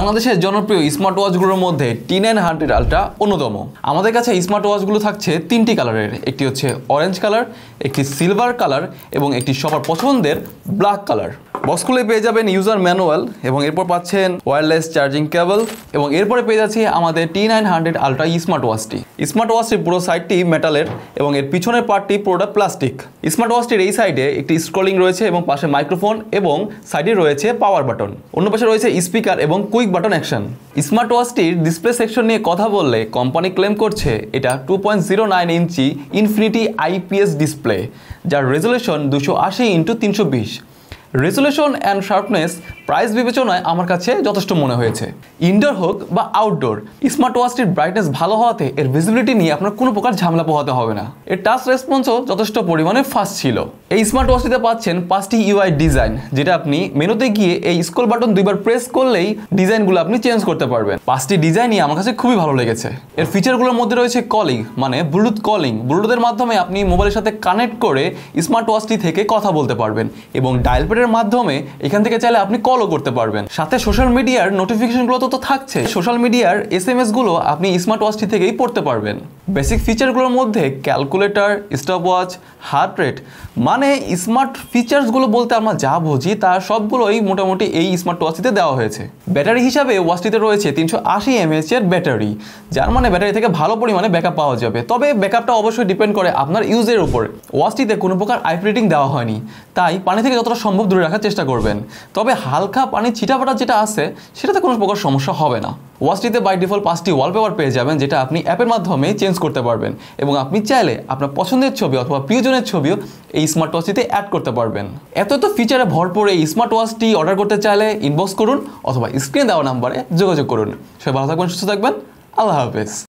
বাংলাদেশের জনপ্রিয় স্মার্ট ওয়াচগুলোর মধ্যে T900 আলট্রা অন্যতম। আমাদের কাছে স্মার্ট ওয়াচগুলো থাকছে তিনটি কালারের, একটি হচ্ছে অরেঞ্জ কালার, একটি সিলভার কালার এবং একটি সবার পছন্দের ব্ল্যাক কালার। বক্স খুলে পেয়ে যাবেন ইউজার ম্যানুয়াল এবং এরপর পাচ্ছেন ওয়্যারলেস চার্জিং কেবল এবং এরপরে পেয়ে যাচ্ছি আমাদের T900 আলট্রা স্মার্ট ওয়াচটি। স্মার্ট ওয়াচটির পুরো সাইডটি মেটালের এবং এর পিছনের পার্টটি পুরোটা প্লাস্টিক। স্মার্ট ওয়াচটির এই সাইডে একটি স্ক্রলিং রয়েছে এবং পাশে মাইক্রোফোন এবং সাইডে রয়েছে পাওয়ার বাটন, অন্য পাশে রয়েছে স্পিকার এবং কুইক বাটন অ্যাকশন। স্মার্ট ওয়াচটির ডিসপ্লে সেকশন নিয়ে কথা বললে কোম্পানি ক্লেম করছে এটা 2.09 ইঞ্চি ইনফিনিটি IPS ডিসপ্লে, যার resolution 280x320। Resolution and sharpness price বিবেচনায় আমার কাছে যথেষ্ট মনে হয়েছে। ইনডোর হোক বা আউটডোর, স্মার্ট ওয়াচটির ব্রাইটনেস ভালো হওয়াতে এর ভিজিবিলিটি নিয়ে আপনার কোনো প্রকার ঝামেলা পোহাতে হবে না। এর টাচ রেসপন্সও যথেষ্ট পরিমাণে ফাস্ট ছিল। এই স্মার্ট ওয়াচটিতে পাচ্ছেন 5টি UI ডিজাইন, যেটা আপনি মেনুতে গিয়ে এই স্ক্রল বাটন দুইবার প্রেস করলেই ডিজাইনগুলো আপনি চেঞ্জ করতে পারবেন। 5টি ডিজাইনই আমার কাছে খুবই ভালো লেগেছে। এর ফিচারগুলোর মধ্যে রয়েছে কলিং, মানে ব্লুটুথ কলিং। ব্লুটুথের মাধ্যমে আপনি মোবাইলের সাথে কানেক্ট করে স্মার্ট ওয়াচটি থেকে কথা বলতে পারবেন এবং ডায়াল প্যাডের মাধ্যমে এখান থেকে চাইলে আপনি কলও করতে পারবেন। সাথে সোশ্যাল মিডিয়ার নোটিফিকেশনগুলো তো থাকছে, সোশ্যাল মিডিয়ার SMS গুলো আপনি স্মার্ট ওয়াচটি থেকেই পড়তে পারবেন। বেসিক ফিচারগুলোর মধ্যে ক্যালকুলেটর, স্টপওয়াচ, হার্ট রেট, মানে স্মার্ট ফিচার্সগুলো বলতে আমরা যা বুঝি তার সবগুলোই মোটামুটি এই স্মার্ট ওয়াচটিতে দেওয়া হয়েছে। ব্যাটারি হিসাবে ওয়াচটিতে রয়েছে 380 mAh এর ব্যাটারি, যার মানে ব্যাটারি থেকে ভালো পরিমাণে ব্যাকআপ পাওয়া যাবে। তবে ব্যাকআপটা অবশ্যই ডিপেন্ড করে আপনার ইউজের উপর। ওয়াচটিতে কোনো প্রকার IP রেটিং দেওয়া হয়নি, তাই পানি থেকে যতটা সম্ভব দূরে রাখার চেষ্টা করবেন। তবে হালকা পানি ছিটাফাটা যেটা আছে সেটাতে কোনো প্রকার সমস্যা হবে না। ওয়াচটিতে বাই ডিফল্ট 5টি ওয়ালপেপার পেয়ে যাবেন, যেটা আপনি অ্যাপের মাধ্যমে চেঞ্জ করতে পারবেন এবং আপনি চাইলে আপনার পছন্দের ছবি অথবা প্রিয়জনের ছবিও এই স্মার্ট ওয়াচটিতে অ্যাড করতে পারবেন। এত ফিচারে ভরপুর এই স্মার্ট ওয়াচটি অর্ডার করতে চাইলে ইনবক্স করুন অথবা স্ক্রিনে দেওয়া নাম্বারে যোগাযোগ করুন। সবাই ভালো থাকবেন, সুস্থ থাকবেন, আল্লাহ হাফেজ।